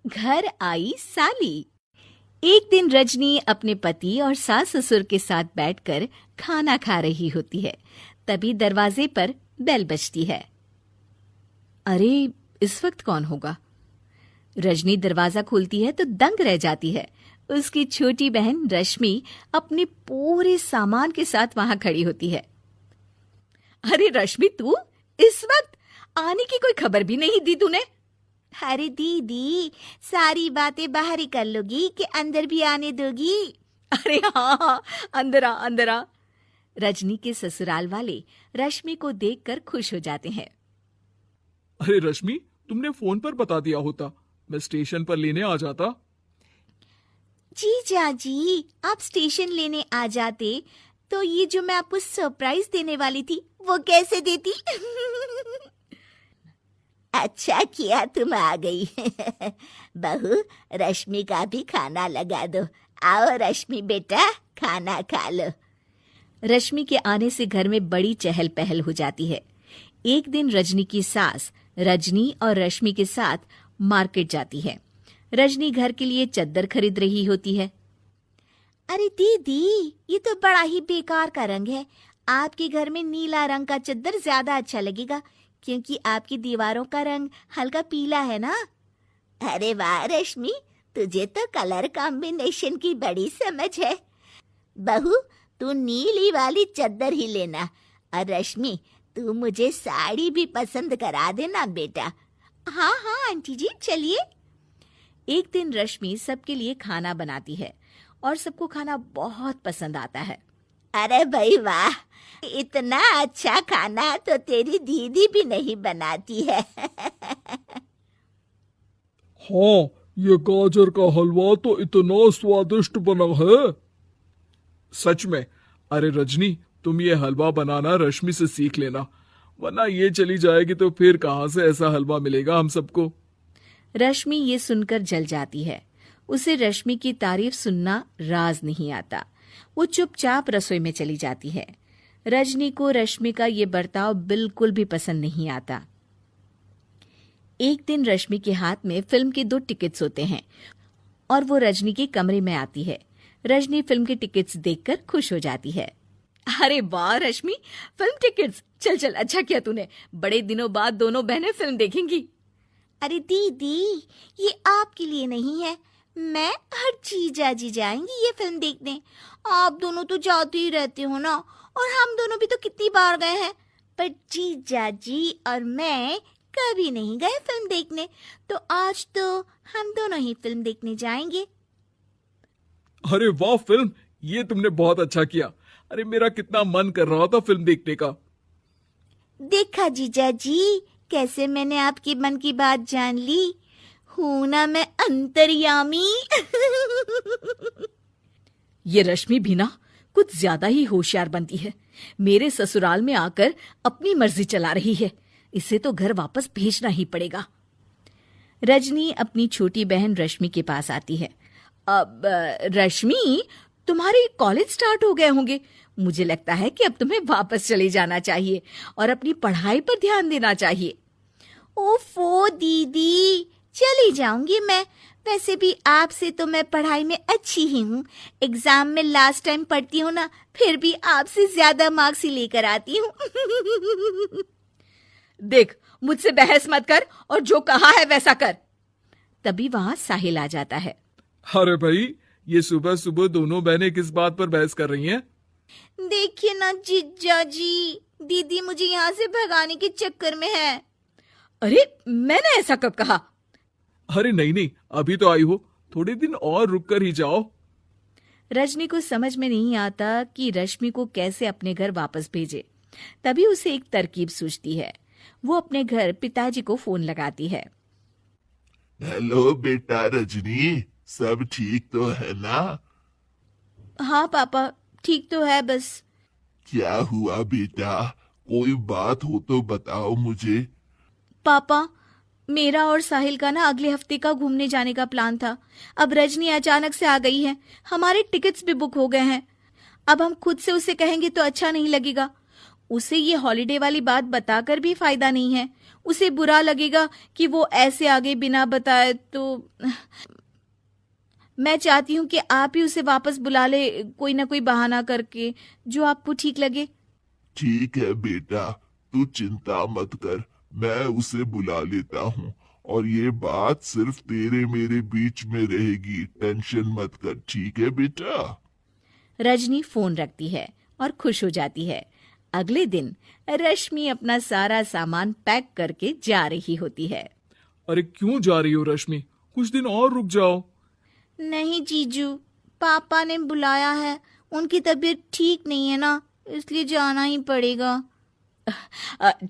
घर आई साली। एक दिन रजनी अपने पति और सास ससुर के साथ बैठकर खाना खा रही होती है। तभी दरवाजे पर बेल बजती है। अरे, इस वक्त कौन होगा? रजनी दरवाजा खोलती है तो दंग रह जाती है। उसकी छोटी बहन रश्मि अपने पूरे सामान के साथ वहां खड़ी होती है। अरे रश्मि, तू इस वक्त आने की कोई खबर भी नहीं दी तूने? अरे दीदी, सारी बातें बाहर ही कर लोगी कि अंदर भी आने दोगी? अरे हाँ, अंदर आ, अंदर आ। रजनी के ससुराल वाले रश्मि को देखकर खुश हो जाते हैं। अरे रश्मि, तुमने फोन पर बता दिया होता, मैं स्टेशन पर लेने आ जाता। जीजा जी, आप स्टेशन लेने आ जाते तो ये जो मैं आपको सरप्राइज देने वाली थी वो कैसे देती? अच्छा किया तुम आ गई। बहू, रश्मि का भी खाना लगा दो। आओ रश्मि बेटा, खाना खा लो। रश्मि के आने से घर में बड़ी चहल पहल हो जाती है। एक दिन रजनी की सास रजनी और रश्मि के साथ मार्केट जाती है। रजनी घर के लिए चद्दर खरीद रही होती है। अरे दीदी, ये तो बड़ा ही बेकार का रंग है। आपके घर में नीला रंग का चद्दर ज्यादा अच्छा लगेगा, क्योंकि आपकी दीवारों का रंग हल्का पीला है ना। अरे वाह रश्मि, तुझे तो कलर कॉम्बिनेशन की बड़ी समझ है। बहू, तू नीली वाली चद्दर ही लेना, और रश्मि तू मुझे साड़ी भी पसंद करा देना बेटा। हाँ हाँ आंटी जी, चलिए। एक दिन रश्मि सबके लिए खाना बनाती है और सबको खाना बहुत पसंद आता है। अरे भाई वाह, इतना अच्छा खाना तो तेरी दीदी भी नहीं बनाती है। हाँ, ये गाजर का हलवा तो इतना स्वादिष्ट बना है। सच में। अरे रजनी, तुम ये हलवा बनाना रश्मि से सीख लेना, वरना ये चली जाएगी तो फिर कहाँ से ऐसा हलवा मिलेगा हम सबको। रश्मि ये सुनकर जल जाती है। उसे रश्मि की तारीफ सुनना राज नहीं आता। वो चुपचाप रसोई में चली जाती है। रजनी को रश्मि का ये बर्ताव बिल्कुल भी पसंद नहीं आता। एक दिन रश्मि के हाथ में फिल्म के 2 टिकट्स होते हैं और वो रजनी के कमरे में आती है। रजनी फिल्म के टिकट्स देखकर खुश हो जाती है। अरे वाह रश्मि, फिल्म टिकट्स! चल चल, अच्छा किया तूने। बड़े दिनों बाद दोनों बहनें फिल्म देखेंगी। अरे दीदी, ये आपके लिए नहीं है, मैं हर जीजा जी जाएंगी ये फिल्म देखने। आप दोनों तो जाते ही रहते हो ना, और हम दोनों भी तो कितनी बार गए हैं, पर जीजा जी और मैं कभी नहीं गए फिल्म देखने, तो आज तो हम दोनों ही फिल्म देखने जाएंगे। अरे वाह फिल्म, ये तुमने बहुत अच्छा किया। अरे मेरा कितना मन कर रहा था फिल्म देखने का। देखा जीजा जी, कैसे मैंने आपके मन की बात जान ली। हूं ना मैं अंतर्यामी। ये रश्मि भी ना कुछ ज्यादा ही होशियार बनती है। मेरे ससुराल में आकर अपनी मर्जी चला रही है। इसे तो घर वापस भेजना ही पड़ेगा। रजनी अपनी छोटी बहन रश्मि के पास आती है। अब रश्मि, तुम्हारे कॉलेज स्टार्ट हो गए होंगे। मुझे लगता है कि अब तुम्हें वापस चले जाना चाहिए और अपनी पढ़ाई पर ध्यान देना चाहिए। ओफो दीदी, चली जाऊंगी मैं। वैसे भी आपसे तो मैं पढ़ाई में अच्छी ही हूँ। एग्जाम में लास्ट टाइम पढ़ती हूँ ना, फिर भी आपसे ज्यादा मार्क्स ही लेकर आती हूँ। देख, मुझसे बहस मत कर और जो कहा है वैसा कर। तभी वहां साहिल आ जाता है। अरे भाई, ये सुबह सुबह दोनों बहनें किस बात पर बहस कर रही हैं? देखिए ना जीजा जी, दीदी मुझे यहाँ से भगाने के चक्कर में है। अरे मैंने ऐसा कब कहा? अरे नहीं नहीं, अभी तो आई हो, थोड़े दिन और रुक कर ही जाओ। रजनी को समझ में नहीं आता कि रश्मि को कैसे अपने घर वापस भेजे। तभी उसे एक तरकीब सूझती है। वो अपने घर पिताजी को फोन लगाती है। हेलो बेटा रजनी, सब ठीक तो है ना? हाँ पापा, ठीक तो है, बस। क्या हुआ बेटा, कोई बात हो तो बताओ मुझे। पापा, मेरा और साहिल का ना अगले हफ्ते का घूमने जाने का प्लान था। अब रजनी अचानक से आ गई है। हमारे टिकट्स भी बुक हो गए हैं। अब हम खुद से उसे कहेंगे तो अच्छा नहीं लगेगा। उसे ये हॉलिडे वाली बात बताकर भी फायदा नहीं है। उसे बुरा लगेगा कि वो ऐसे आगे बिना बताए। तो मैं चाहती हूँ कि आप ही उसे वापस बुला ले, कोई ना कोई बहाना करके, जो आपको ठीक लगे। ठीक है बेटा, तू चिंता मत कर, मैं उसे बुला लेता हूँ। और ये बात सिर्फ तेरे मेरे बीच में रहेगी, टेंशन मत कर, ठीक है बेटा। रजनी फोन रखती है और खुश हो जाती है। अगले दिन रश्मि अपना सारा सामान पैक करके जा रही होती है। अरे क्यों जा रही हो रश्मि? कुछ दिन और रुक जाओ। नहीं जीजू, पापा ने बुलाया है, उनकी तबीयत ठीक नहीं है ना, इसलिए जाना ही पड़ेगा।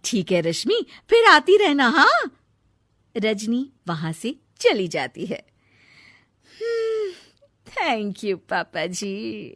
ठीक है रश्मि, फिर आती रहना। हाँ, रजनी वहां से चली जाती है। थैंक यू पापा जी।